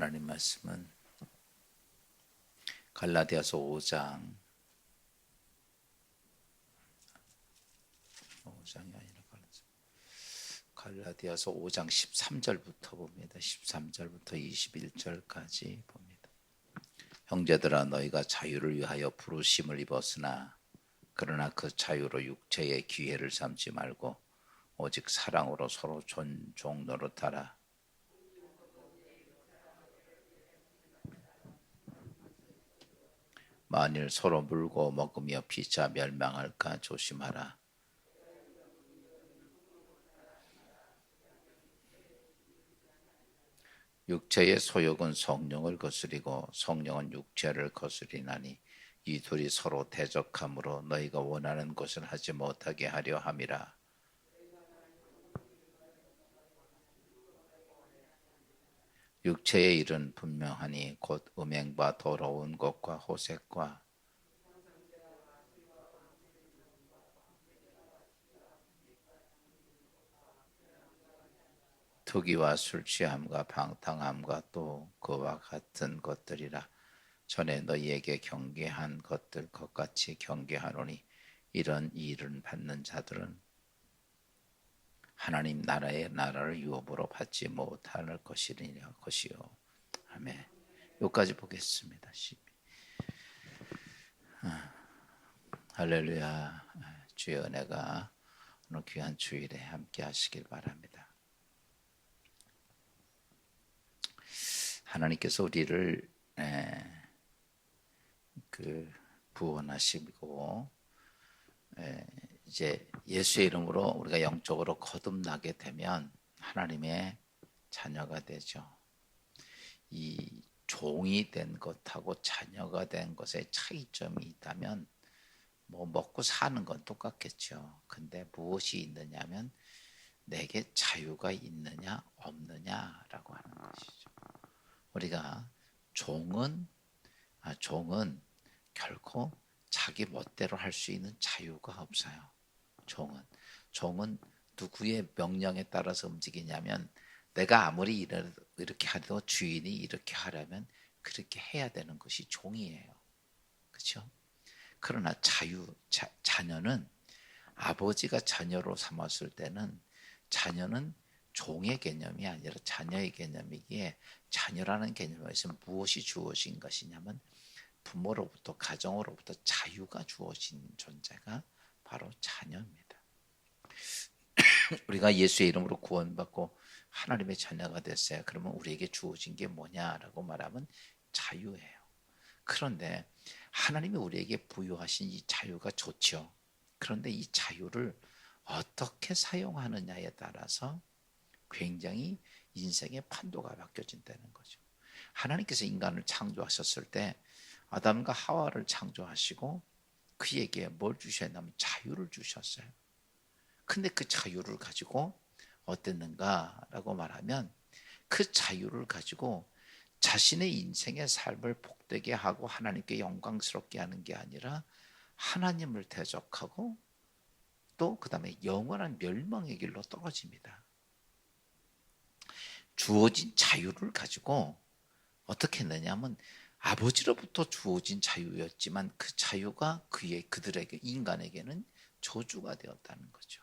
하나님 말씀은 갈라디아서 5장이 아니라 갈라디아서 5장 13절부터 봅니다. 13절부터 21절까지 봅니다. 형제들아, 너희가 자유를 위하여 부르심을 입었으나 그러나 그 자유로 육체의 기회를 삼지 말고 오직 사랑으로 서로 존중 노릇하라. 만일 서로 물고 먹으며 피차 멸망할까 조심하라. 육체의 소욕은 성령을 거스리고 성령은 육체를 거스리나니 이 둘이 서로 대적함으로 너희가 원하는 것을 하지 못하게 하려 함이라. 육체의 일은 분명하니 곧 음행과 더러운 것과 호색과 투기와 술 취함과 방탕함과 또 그와 같은 것들이라. 전에 너희에게 경계한 것들 것같이 경계하노니 이런 일은 받는 자들은 하나님 나라를 유업으로 받지 못할 것이요. 아멘. 여기까지 보겠습니다. 할렐루야. 주의 은혜가 오늘 귀한 주일에 함께 하시길 바랍니다. 하나님께서 우리를 구원하시고 이제 예수의 이름으로 우리가 영적으로 거듭나게 되면 하나님의 자녀가 되죠. 이 종이 된 것하고 자녀가 된 것에 차이점이 있다면 뭐 먹고 사는 건 똑같겠죠. 근데 무엇이 있느냐면 내게 자유가 있느냐 없느냐라고 하는 것이죠. 우리가 종은 결코 자기 멋대로 할 수 있는 자유가 없어요. 종은 누구의 명령에 따라서 움직이냐면 내가 아무리 이렇게 하도 주인이 이렇게 하려면 그렇게 해야 되는 것이 종이에요. 그렇죠? 그러나 자녀는 아버지가 자녀로 삼았을 때는 자녀는 종의 개념이 아니라 자녀의 개념이기에 자녀라는 개념에서 무엇이 주어진 것이냐면 부모로부터 가정으로부터 자유가 주어진 존재가 바로 자녀입니다. 우리가 예수의 이름으로 구원받고 하나님의 자녀가 됐어요. 그러면 우리에게 주어진 게 뭐냐라고 말하면 자유예요. 그런데 하나님이 우리에게 부여하신 이 자유가 좋죠. 그런데 이 자유를 어떻게 사용하느냐에 따라서 굉장히 인생의 판도가 바뀌어진다는 거죠. 하나님께서 인간을 창조하셨을 때 아담과 하와를 창조하시고 그에게 뭘 주셨냐면 자유를 주셨어요. 근데 그 자유를 가지고 어땠는가라고 말하면 그 자유를 가지고 자신의 인생의 삶을 복되게 하고 하나님께 영광스럽게 하는 게 아니라 하나님을 대적하고 또 그 다음에 영원한 멸망의 길로 떨어집니다. 주어진 자유를 가지고 어떻게 했느냐면 아버지로부터 주어진 자유였지만 그 자유가 그들에게 인간에게는 저주가 되었다는 거죠.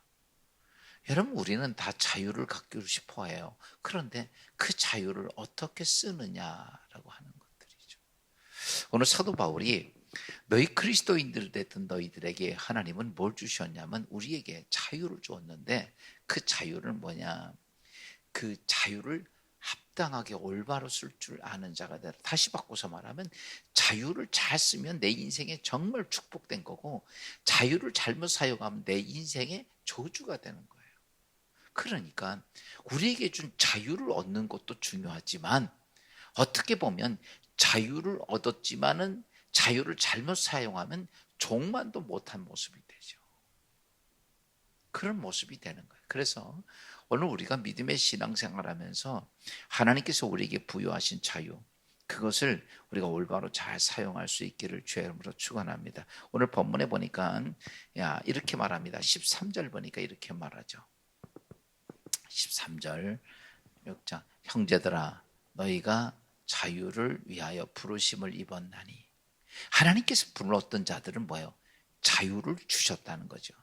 여러분, 우리는 다 자유를 갖고 싶어 해요. 그런데 그 자유를 어떻게 쓰느냐라고 하는 것들이죠. 오늘 사도 바울이 너희 그리스도인들 됐던 너희들에게 하나님은 뭘 주셨냐면 우리에게 자유를 주었는데 그 자유를 뭐냐? 그 자유를 합당하게 올바로 쓸 줄 아는 자가 되라. 다시 바꿔서 말하면 자유를 잘 쓰면 내 인생에 정말 축복된 거고 자유를 잘못 사용하면 내 인생에 저주가 되는 거예요. 그러니까 우리에게 준 자유를 얻는 것도 중요하지만 어떻게 보면 자유를 얻었지만은 자유를 잘못 사용하면 종만도 못한 모습이 되죠. 그런 모습이 되는 거예요. 그래서 오늘 우리가 믿음의 신앙생활하면서 하나님께서 우리에게 부여하신 자유, 그것을 우리가 올바로 잘 사용할 수 있기를 주의 이름으로 축원합니다. 오늘 본문에 보니까 이렇게 말합니다. 13절 보니까 이렇게 말하죠. 13절 6장 형제들아, 너희가 자유를 위하여 부르심을 입었나니. 하나님께서 불렀던 자들은 뭐예요? 자유를 주셨다는 거죠.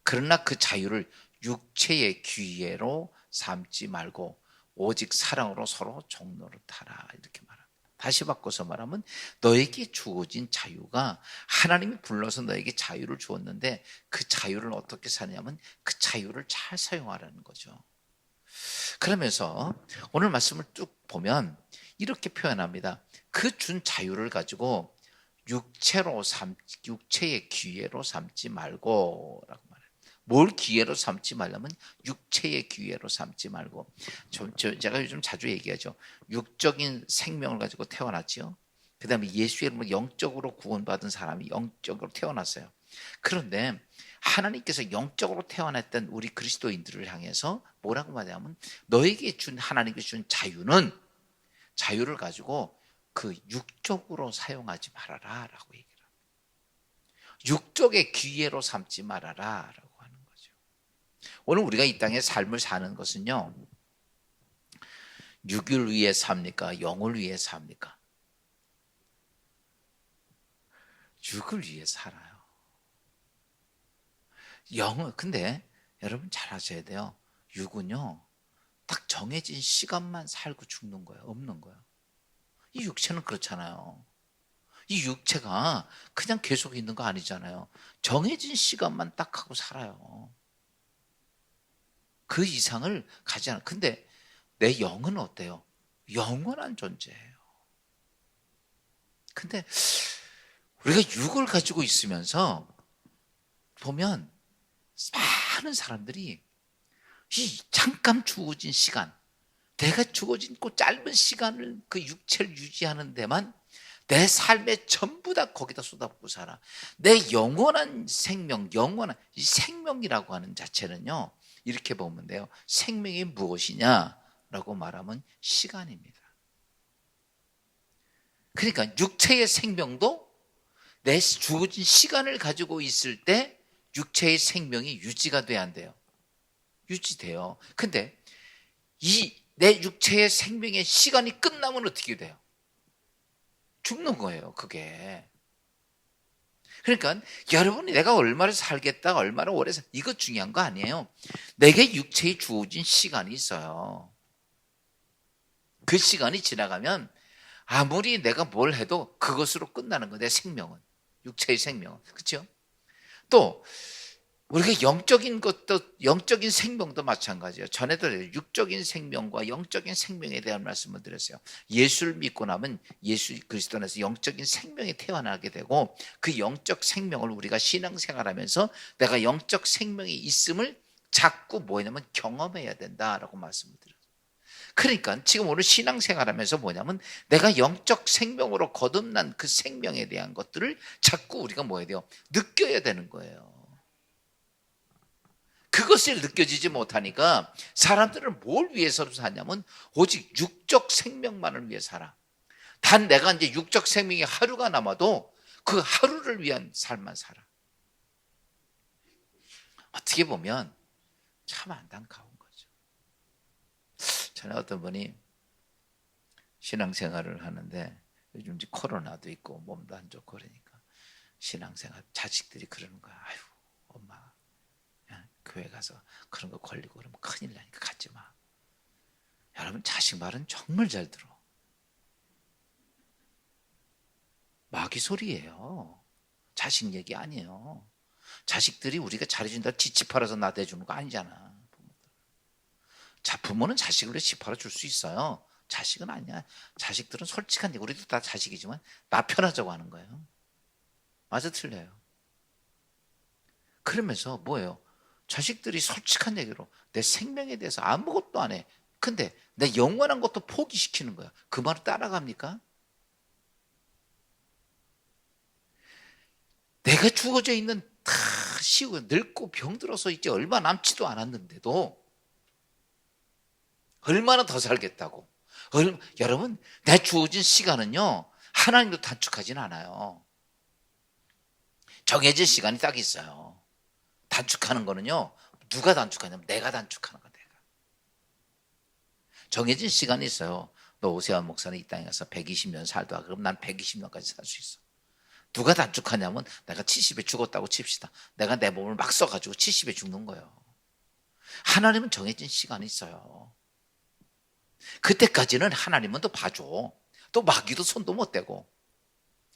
그러나 그 자유를 육체의 기회로 삼지 말고 오직 사랑으로 서로 종노릇하라, 이렇게 말합니다. 다시 바꿔서 말하면 너에게 주어진 자유가, 하나님이 불러서 너에게 자유를 주었는데 그 자유를 어떻게 사냐면 그 자유를 잘 사용하라는 거죠. 그러면서 오늘 말씀을 쭉 보면 이렇게 표현합니다. 그 준 자유를 가지고 육체의 기회로 삼지 말고 라고 말해요. 뭘 기회로 삼지 말라면 육체의 기회로 삼지 말고. 제가 요즘 자주 얘기하죠. 육적인 생명을 가지고 태어났죠. 그 다음에 예수의 이름으로 영적으로 구원받은 사람이 영적으로 태어났어요. 그런데 하나님께서 영적으로 태어났던 우리 그리스도인들을 향해서 뭐라고 말하냐면 너에게 준, 하나님께 준 자유를 가지고 그 육적으로 사용하지 말아라 라고 얘기를 합니다. 육적의 기회로 삼지 말아라 라고 하는 거죠. 오늘 우리가 이 땅에 삶을 사는 것은요, 육을 위해 삽니까? 영을 위해 삽니까? 육을 위해 살아요. 근데 여러분 잘 아셔야 돼요. 육은요, 딱 정해진 시간만 살고 죽는 거예요. 없는 거예요. 이 육체는 그렇잖아요. 이 육체가 그냥 계속 있는 거 아니잖아요. 정해진 시간만 딱 하고 살아요. 그 이상을 가지 않아요. 근데 내 영은 어때요? 영원한 존재예요. 근데 우리가 육을 가지고 있으면서 보면 많은 사람들이 이 잠깐 주어진 시간, 내가 주어진 그 짧은 시간을 그 육체를 유지하는 데만 내 삶의 전부 다 거기다 쏟아붓고 살아. 내 영원한 생명, 이 생명이라고 하는 자체는요, 이렇게 보면 돼요. 생명이 무엇이냐라고 말하면 시간입니다. 그러니까 육체의 생명도 내 주어진 시간을 가지고 있을 때 육체의 생명이 유지가 돼야 안 돼요? 유지돼요. 근데 내 육체의 생명의 시간이 끝나면 어떻게 돼요? 죽는 거예요, 그게. 그러니까 여러분이 내가 얼마나 살겠다, 얼마나 오래 이거 중요한 거 아니에요. 내게 육체에 주어진 시간이 있어요. 그 시간이 지나가면 아무리 내가 뭘 해도 그것으로 끝나는 거예요. 내 생명은, 육체의 생명은. 그렇죠? 또 우리가 영적인 생명도 마찬가지예요. 전에도 육적인 생명과 영적인 생명에 대한 말씀을 드렸어요. 예수를 믿고 나면 예수 그리스도 안에서 영적인 생명이 태어나게 되고, 그 영적 생명을 우리가 신앙생활하면서 내가 영적 생명이 있음을 자꾸 뭐냐면 경험해야 된다라고 말씀을 드렸어요. 그러니까 지금 오늘 신앙생활하면서 뭐냐면 내가 영적 생명으로 거듭난 그 생명에 대한 것들을 자꾸 우리가 뭐 해야 돼요? 느껴야 되는 거예요. 그것을 느껴지지 못하니까 사람들은 뭘 위해서 사냐면 오직 육적 생명만을 위해 살아. 단 내가 이제 육적 생명이 하루가 남아도 그 하루를 위한 삶만 살아. 어떻게 보면 참 안타까운 거죠. 전에 어떤 분이 신앙생활을 하는데 요즘 이제 코로나도 있고 몸도 안 좋고 그러니까 신앙생활 자식들이 그러는 거야. 아유, 엄마 교회 가서 그런 거 걸리고 그러면 큰일 나니까 가지 마. 여러분, 자식 말은 정말 잘 들어. 마귀 소리예요. 자식 얘기 아니에요. 자식들이 우리가 잘해준다 지치 팔아서 나대주는 거 아니잖아. 부모는 자식을 집 팔아줄 수 있어요. 자식은 아니야. 자식들은 솔직한 얘기, 우리도 다 자식이지만 나 편하자고 하는 거예요. 맞아, 틀려요. 그러면서 뭐예요? 자식들이 솔직한 얘기로 내 생명에 대해서 아무것도 안 해. 근데 내 영원한 것도 포기시키는 거야. 그 말을 따라갑니까? 내가 주어져 있는 다 시고 늙고 병들어서 이제 얼마 남지도 않았는데도 얼마나 더 살겠다고. 여러분, 내 주어진 시간은요, 하나님도 단축하진 않아요. 정해진 시간이 딱 있어요. 단축하는 거는요, 누가 단축하냐면 내가 단축하는 거야. 내가. 정해진 시간이 있어요. 너 오세환 목사는 이 땅에 가서 120년 살다. 그럼 난 120년까지 살 수 있어. 누가 단축하냐면 내가 70에 죽었다고 칩시다. 내가 내 몸을 막 써가지고 70에 죽는 거예요. 하나님은 정해진 시간이 있어요. 그때까지는 하나님은 또 봐줘. 또 마귀도 손도 못 대고.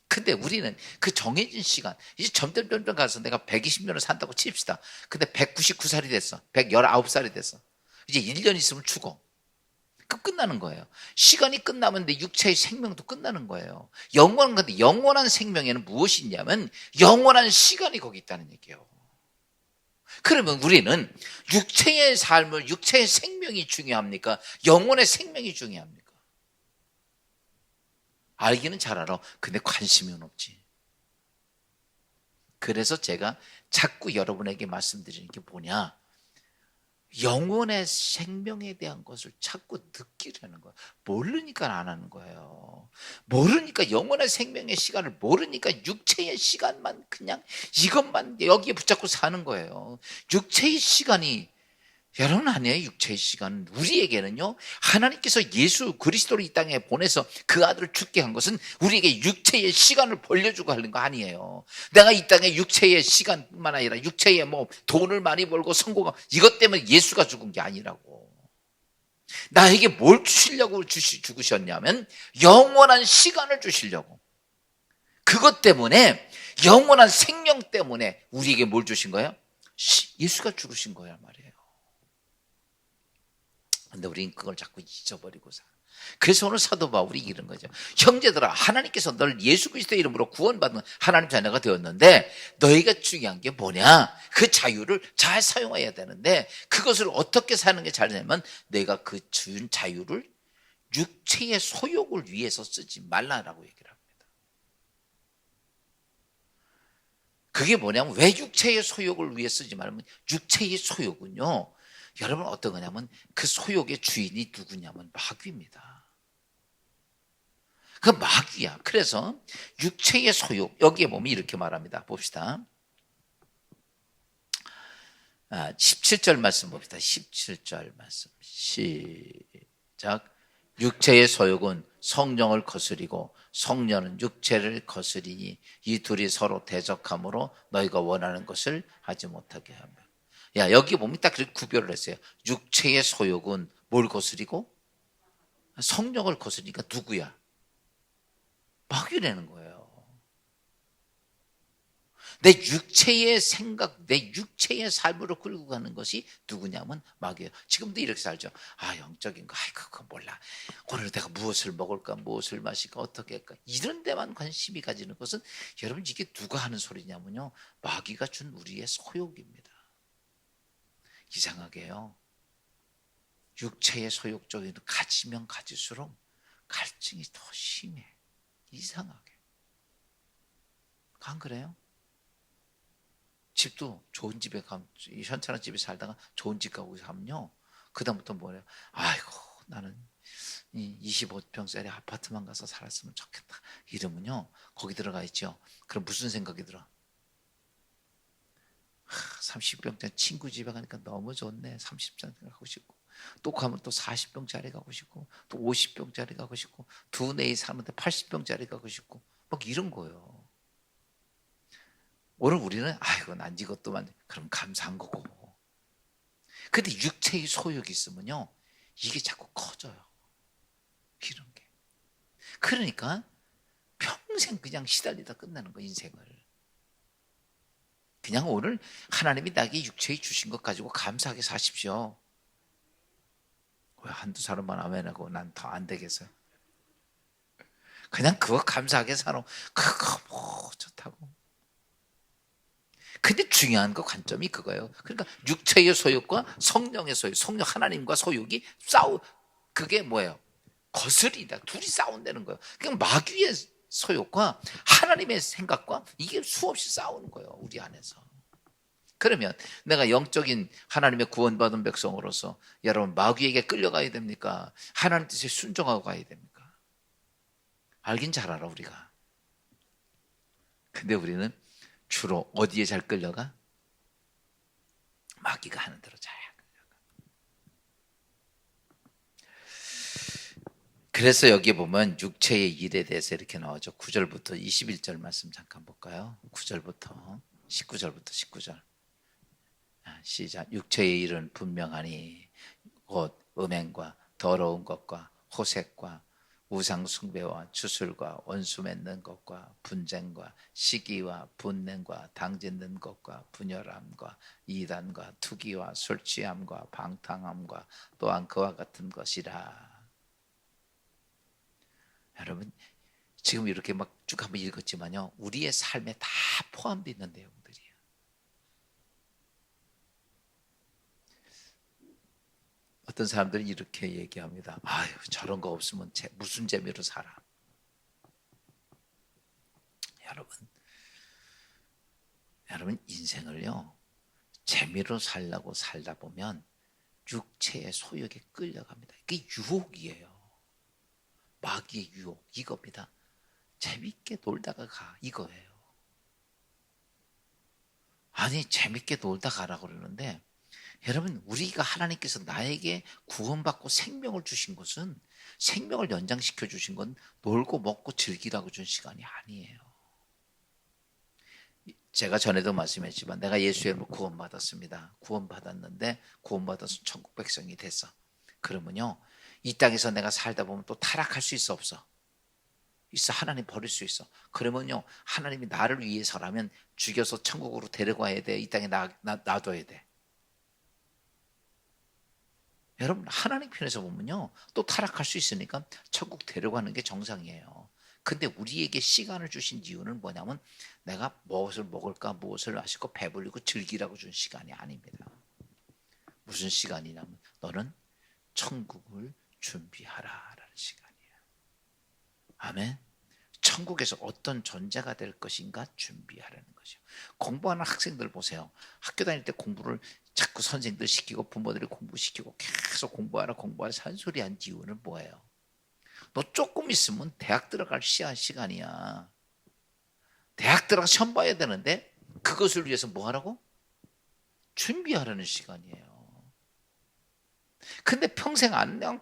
근데 우리는 그 정해진 시간, 이제 점점 가서 내가 120년을 산다고 칩시다. 근데 199살이 됐어. 119살이 됐어. 이제 1년 있으면 죽어. 그 끝나는 거예요. 시간이 끝나면 내 육체의 생명도 끝나는 거예요. 영원한 생명에는 무엇이 있냐면 영원한 시간이 거기 있다는 얘기예요. 그러면 우리는 육체의 삶을, 육체의 생명이 중요합니까? 영혼의 생명이 중요합니까? 알기는 잘 알아. 근데 관심은 없지. 그래서 제가 자꾸 여러분에게 말씀드리는 게 뭐냐? 영혼의 생명에 대한 것을 자꾸 느끼려는 거예요. 모르니까 안 하는 거예요. 모르니까 영혼의 생명의 시간을 모르니까 육체의 시간만 그냥 이것만 여기에 붙잡고 사는 거예요. 육체의 시간이 여러분 아니에요. 육체의 시간은 우리에게는요, 하나님께서 예수 그리스도를 이 땅에 보내서 그 아들을 죽게 한 것은 우리에게 육체의 시간을 벌려주고 하는 거 아니에요. 내가 이 땅에 육체의 시간뿐만 아니라 육체의 뭐 돈을 많이 벌고 성공하고 이것 때문에 예수가 죽은 게 아니라고. 나에게 뭘 주시려고 죽으셨냐면 영원한 시간을 주시려고. 그것 때문에, 영원한 생명 때문에 우리에게 뭘 주신 거예요? 예수가 죽으신 거란 말이에요. 근데 우리는 그걸 자꾸 잊어버리고 살아. 그래서 오늘 사도 바울이 이런 거죠. 형제들아, 하나님께서 너를 예수 그리스도의 이름으로 구원받는 하나님 자녀가 되었는데 너희가 중요한 게 뭐냐? 그 자유를 잘 사용해야 되는데 그것을 어떻게 사는 게 잘되냐면 내가 그 준 자유를 육체의 소욕을 위해서 쓰지 말라라고 얘기를 합니다. 그게 뭐냐면 왜 육체의 소욕을 위해 쓰지 말면, 육체의 소욕은요, 여러분 어떤 거냐면 그 소욕의 주인이 누구냐면 마귀입니다. 그 마귀야. 그래서 육체의 소욕, 여기에 보면 이렇게 말합니다. 봅시다. 17절 말씀 봅시다. 17절 말씀 시작. 육체의 소욕은 성령을 거스리고 성령은 육체를 거스리니 이 둘이 서로 대적함으로 너희가 원하는 것을 하지 못하게 하며. 여기 보면 딱 그렇게 구별을 했어요. 육체의 소욕은 뭘 거스리고? 성령을 거스리니까 누구야? 마귀라는 거예요. 내 육체의 생각, 내 육체의 삶으로 끌고 가는 것이 누구냐면 마귀예요. 지금도 이렇게 살죠. 영적인 거, 그거 몰라. 오늘 내가 무엇을 먹을까, 무엇을 마실까, 어떻게 할까, 이런 데만 관심이 가지는 것은, 여러분 이게 누가 하는 소리냐면요, 마귀가 준 우리의 소욕입니다. 이상하게요, 육체의 소욕 쪽에는 가지면 가질수록 갈증이 더 심해. 이상하게. 안 그래요? 집도 좋은 집에 가면, 현찬한 집에 살다가 좋은 집 가고 하면요, 그다음부터 뭐래요? 아이고, 나는 25평짜리 아파트만 가서 살았으면 좋겠다. 이러면요, 거기 들어가 있죠. 그럼 무슨 생각이 들어? 30평짜리 친구 집에 가니까 너무 좋네. 30평짜리 가고 싶고, 또 가면 또 40평짜리 가고 싶고, 또 50평짜리 가고 싶고, 두 내이 사는데 80평짜리 가고 싶고, 막 이런 거예요. 오늘 우리는 난 이것도만, 그럼 감사한 거고. 근데 육체의 소욕이 있으면요, 이게 자꾸 커져요. 이런 게. 그러니까 평생 그냥 시달리다 끝나는 거, 인생을. 그냥 오늘 하나님이 나에게 육체에 주신 것 가지고 감사하게 사십시오. 왜 한두 사람만 아멘하고 난 더 안 되겠어요? 그냥 그거 감사하게 살아. 그거 뭐 좋다고. 근데 중요한 거, 관점이 그거예요. 그러니까 육체의 소욕과 성령의 소욕, 성령 하나님과 소욕이 그게 뭐예요? 거슬리다. 둘이 싸운다는 거예요. 그냥 마귀의 소욕과 하나님의 생각과 이게 수없이 싸우는 거예요, 우리 안에서. 그러면 내가 영적인 하나님의 구원받은 백성으로서 여러분 마귀에게 끌려가야 됩니까? 하나님 뜻에 순종하고 가야 됩니까? 알긴 잘 알아, 우리가. 근데 우리는 주로 어디에 잘 끌려가? 마귀가 하는 대로 잘 끌려가. 그래서 여기 보면 육체의 일에 대해서 이렇게 나오죠. 9절부터 21절 말씀 잠깐 볼까요? 9절부터 19절부터 19절. 시작. 육체의 일은 분명하니 곧 음행과 더러운 것과 호색과 우상 숭배와 주술과 원수 맺는 것과 분쟁과 시기와 분냄과 당짓는 것과 분열함과 이단과 투기와 술 취함과 방탕함과 또한 그와 같은 것이라. 여러분 지금 이렇게 막 쭉 한번 읽었지만요, 우리의 삶에 다 포함되어 있는 내용들이에요. 어떤 사람들은 이렇게 얘기합니다. 아유, 저런 거 없으면 무슨 재미로 살아. 여러분 인생을요, 재미로 살려고 살다 보면 육체의 소욕에 끌려갑니다. 이게 유혹이에요. 마귀의 유혹, 이겁니다. 재밌게 놀다가 가, 이거예요. 아니, 재밌게 놀다 가라고 그러는데, 여러분 우리가 하나님께서 나에게 구원받고 생명을 주신 것은, 생명을 연장시켜 주신 건 놀고 먹고 즐기라고 준 시간이 아니에요. 제가 전에도 말씀했지만 내가 예수의 이름으로 구원받았습니다. 구원받았는데 구원받아서 천국 백성이 됐어. 그러면요, 이 땅에서 내가 살다 보면 또 타락할 수 있어, 없어? 있어. 하나님 버릴 수 있어. 그러면요, 하나님이 나를 위해서라면 죽여서 천국으로 데려가야 돼. 이 땅에 놔둬야 돼. 여러분 하나님 편에서 보면요, 또 타락할 수 있으니까 천국 데려가는 게 정상이에요. 근데 우리에게 시간을 주신 이유는 뭐냐면, 내가 무엇을 먹을까, 무엇을 마실까, 배불리고 즐기라고 준 시간이 아닙니다. 무슨 시간이냐면, 너는 천국을 준비하라라는 시간이에요. 아멘. 천국에서 어떤 존재가 될 것인가 준비하라는 거죠. 공부하는 학생들 보세요. 학교 다닐 때 공부를 자꾸 선생님들 시키고 부모들이 공부시키고 계속 공부하라 산소리한 이유는 뭐예요? 너 조금 있으면 대학 들어갈 시간이야. 대학 들어가 시험 봐야 되는데 그것을 위해서 뭐 하라고? 준비하라는 시간이에요. 근데 평생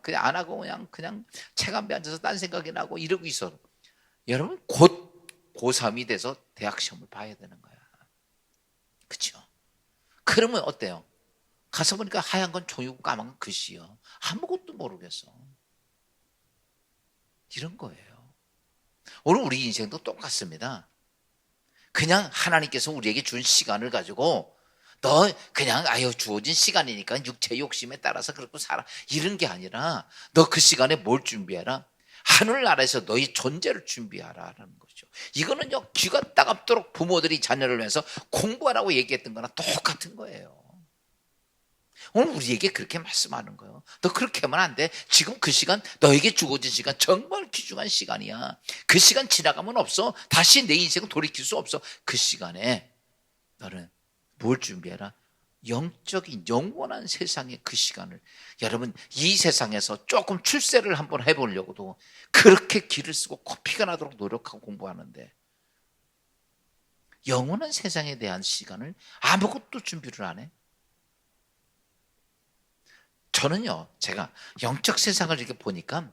그냥 안 하고 그냥 책 앞에 앉아서 딴 생각이 나고 이러고 있어. 여러분 곧 고3이 돼서 대학 시험을 봐야 되는 거야. 그렇죠? 그러면 어때요? 가서 보니까 하얀 건 종이고 까만 건 글씨요. 아무것도 모르겠어. 이런 거예요. 오늘 우리 인생도 똑같습니다. 그냥 하나님께서 우리에게 준 시간을 가지고 너 그냥 주어진 시간이니까 육체 욕심에 따라서 그렇게 살아, 이런 게 아니라 너 그 시간에 뭘 준비해라? 하늘나라에서 너희 존재를 준비하라는 거죠. 이거는요, 귀가 따갑도록 부모들이 자녀를 위해서 공부하라고 얘기했던 거랑 똑같은 거예요. 오늘 우리에게 그렇게 말씀하는 거예요. 너 그렇게 하면 안 돼. 지금 그 시간, 너에게 주어진 시간 정말 귀중한 시간이야. 그 시간 지나가면 없어. 다시 내 인생을 돌이킬 수 없어. 그 시간에 너는 뭘 준비해라? 영적인 영원한 세상의 그 시간을. 여러분 이 세상에서 조금 출세를 한번 해보려고도 그렇게 기를 쓰고 코피가 나도록 노력하고 공부하는데, 영원한 세상에 대한 시간을 아무것도 준비를 안 해? 저는요, 제가 영적 세상을 이렇게 보니까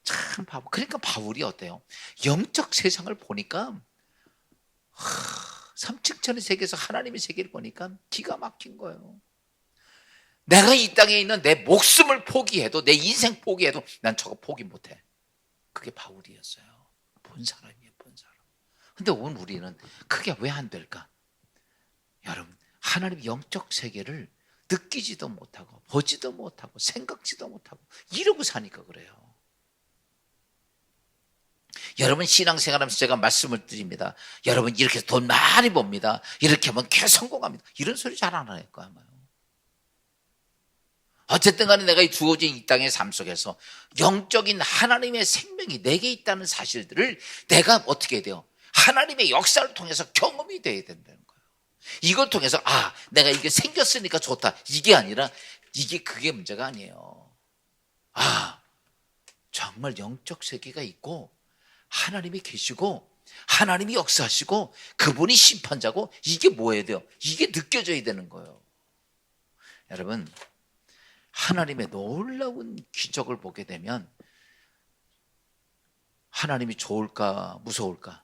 참 바보. 그러니까 바울이 어때요? 영적 세상을 보니까 3층천의 세계에서 하나님의 세계를 보니까 기가 막힌 거예요. 내가 이 땅에 있는 내 목숨을 포기해도, 내 인생 포기해도 난 저거 포기 못해. 그게 바울이었어요. 본 사람이에요, 본 사람. 근데 오늘 우리는 그게 왜 안 될까? 여러분, 하나님의 영적 세계를 느끼지도 못하고 보지도 못하고 생각지도 못하고 이러고 사니까 그래요. 여러분 신앙생활하면서 제가 말씀을 드립니다. 여러분 이렇게 돈 많이 법니다. 이렇게 하면 개 성공합니다. 이런 소리 잘 안 할 거야. 어쨌든 간에 내가 주어진 이 땅의 삶 속에서 영적인 하나님의 생명이 내게 있다는 사실들을 내가 어떻게 해야 돼요? 하나님의 역사를 통해서 경험이 돼야 된다는 거예요. 이걸 통해서 내가 이게 생겼으니까 좋다, 이게 아니라 그게 문제가 아니에요. 정말 영적 세계가 있고 하나님이 계시고 하나님이 역사하시고 그분이 심판자고, 이게 뭐 해야 돼요? 이게 느껴져야 되는 거예요. 여러분 하나님의 놀라운 기적을 보게 되면 하나님이 좋을까 무서울까?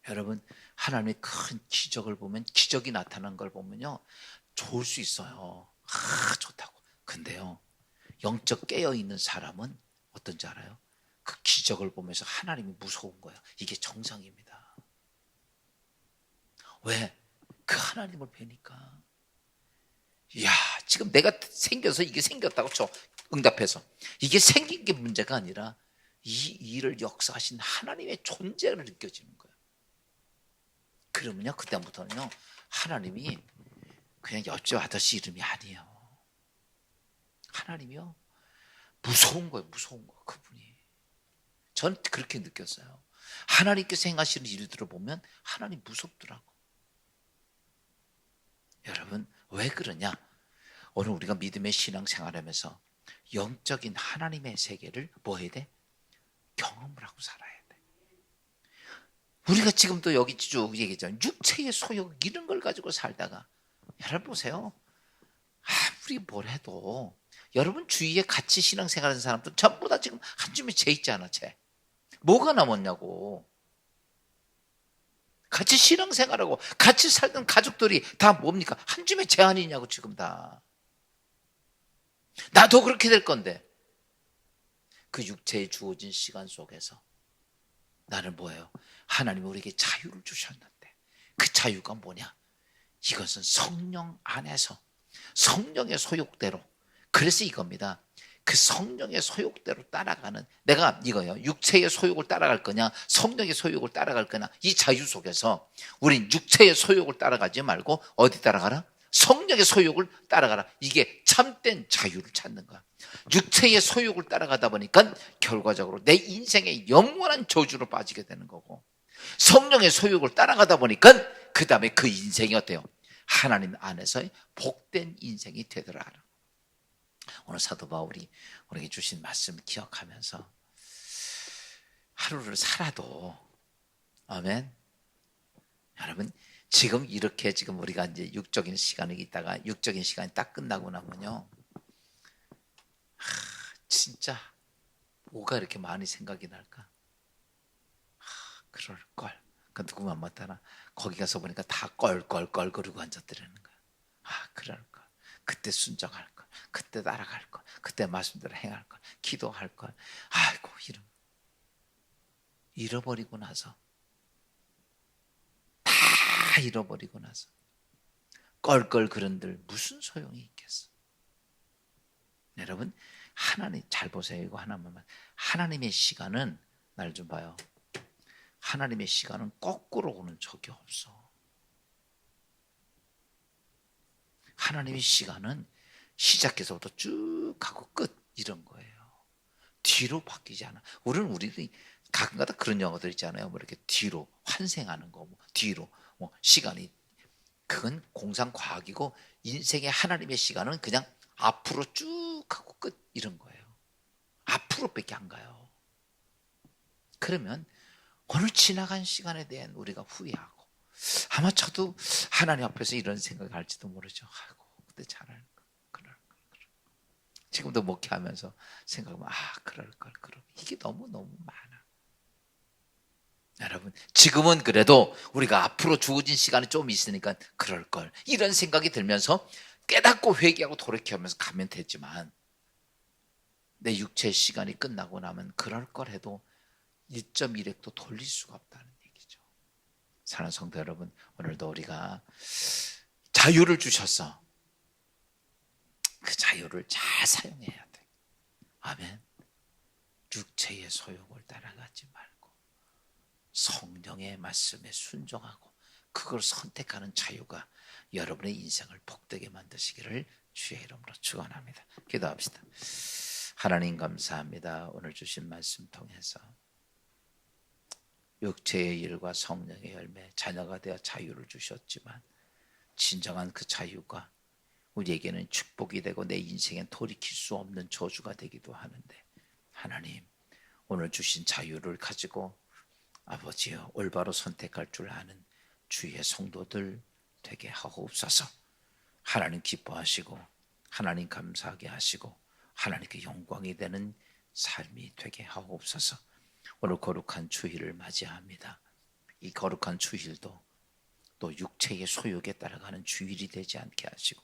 여러분, 하나님의 큰 기적을 보면, 기적이 나타난 걸 보면요, 좋을 수 있어요. 좋다고. 근데요, 영적 깨어있는 사람은 어떤지 알아요? 그 기적을 보면서 하나님이 무서운 거예요. 이게 정상입니다. 왜? 그 하나님을 뵈니까. 이야, 지금 내가 생겨서 이게 생겼다고 쳐. 응답해서. 이게 생긴 게 문제가 아니라 이 일을 역사하신 하나님의 존재를 느껴지는 거예요. 그러면요, 그다음부터는요, 하나님이 그냥 옆집 아저씨 이름이 아니에요. 하나님이요, 무서운 거예요, 무서운 거. 그분이. 전 그렇게 느꼈어요. 하나님께서 행하시는 일들을 보면 하나님 무섭더라고. 여러분, 왜 그러냐? 오늘 우리가 믿음의 신앙 생활하면서 영적인 하나님의 세계를 뭐 해야 돼? 경험을 하고 살아야 돼. 우리가 지금도 여기 쭉 얘기했잖아요. 육체의 소욕 이런 걸 가지고 살다가, 여러분 보세요. 아무리 뭘 해도 여러분 주위에 같이 신앙생활하는 사람들 전부 다 지금 한 줌에 죄 있잖아. 죄. 뭐가 남았냐고. 같이 신앙생활하고 같이 살던 가족들이 다 뭡니까? 한 줌의 죄 아니냐고. 지금 다. 나도 그렇게 될 건데, 그 육체에 주어진 시간 속에서 나는 뭐예요? 하나님이 우리에게 자유를 주셨는데, 그 자유가 뭐냐? 이것은 성령 안에서 성령의 소욕대로. 그래서 이겁니다. 그 성령의 소욕대로 따라가는, 내가 이거예요. 육체의 소욕을 따라갈 거냐, 성령의 소욕을 따라갈 거냐. 이 자유 속에서 우린 육체의 소욕을 따라가지 말고 어디 따라가라? 성령의 소욕을 따라가라. 이게 참된 자유를 찾는 거야. 육체의 소욕을 따라가다 보니까 결과적으로 내 인생의 영원한 저주로 빠지게 되는 거고, 성령의 소욕을 따라가다 보니까 그 다음에 그 인생이 어때요? 하나님 안에서의 복된 인생이 되더라. 오늘 사도 바울이 우리에게 주신 말씀 기억하면서 하루를 살아도, 아멘. 여러분, 지금 이렇게 지금 우리가 이제 육적인 시간이 있다가 육적인 시간이 딱 끝나고 나면요, 진짜 뭐가 이렇게 많이 생각이 날까? 그럴 걸. 그 누구만 못하나 거기 가서 보니까 다 껄껄껄 그러고 앉았더라는 거야. 그럴 걸. 그때 순종할 걸. 그때 따라갈 걸. 그때 말씀대로 행할 걸. 기도할 걸. 아이고, 잃어버리고 나서, 다 잃어버리고 나서 껄껄 그런들 무슨 소용이 있겠어? 여러분, 하나님 잘 보세요. 이거 하나만. 하나님의 시간은, 날 좀 봐요. 하나님의 시간은 거꾸로 오는 적이 없어. 하나님의 시간은 시작해서부터 쭉 가고 끝, 이런 거예요. 뒤로 바뀌지 않아. 우리는 가끔가다 그런 영어들 있잖아요. 뭐 이렇게 뒤로 환생하는 거, 뭐 뒤로 시간이, 그건 공상과학이고, 인생의 하나님의 시간은 그냥 앞으로 쭉 가고 끝, 이런 거예요. 앞으로밖에 안 가요. 그러면 오늘 지나간 시간에 대한 우리가 후회하고, 아마 저도 하나님 앞에서 이런 생각을 할지도 모르죠. 아이고, 그때 잘할 걸, 그럴 걸. 지금도 목회하면서 생각하면, 그럴 걸, 그럼 이게 너무너무 많아. 여러분, 지금은 그래도 우리가 앞으로 주어진 시간이 좀 있으니까 그럴 걸, 이런 생각이 들면서 깨닫고 회개하고 돌이켜면서 가면 되지만, 내 육체의 시간이 끝나고 나면 그럴 걸 해도 1.1획도 돌릴 수가 없다는 얘기죠. 사랑하는 성도 여러분, 오늘도 우리가 자유를 주셨어. 그 자유를 잘 사용해야 돼. 아멘. 육체의 소욕을 따라가지 말고 성령의 말씀에 순종하고 그걸 선택하는 자유가 여러분의 인생을 복되게 만드시기를 주의 이름으로 축원합니다. 기도합시다. 하나님 감사합니다. 오늘 주신 말씀 통해서 육체의 일과 성령의 열매, 자녀가 되어 자유를 주셨지만 진정한 그 자유가 우리에게는 축복이 되고 내 인생엔 돌이킬 수 없는 저주가 되기도 하는데, 하나님, 오늘 주신 자유를 가지고 아버지여 올바로 선택할 줄 아는 주의 성도들 되게 하옵소서. 하나님 기뻐하시고 하나님 감사하게 하시고 하나님께 영광이 되는 삶이 되게 하옵소서. 오늘 거룩한 주일을 맞이합니다. 이 거룩한 주일도 또 육체의 소욕에 따라가는 주일이 되지 않게 하시고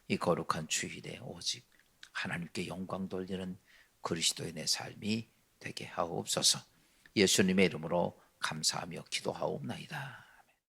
이 거룩한 주일에 오직 하나님께 영광 돌리는 그리스도인의 삶이 되게 하옵소서. 예수님의 이름으로 감사하며 기도하옵나이다.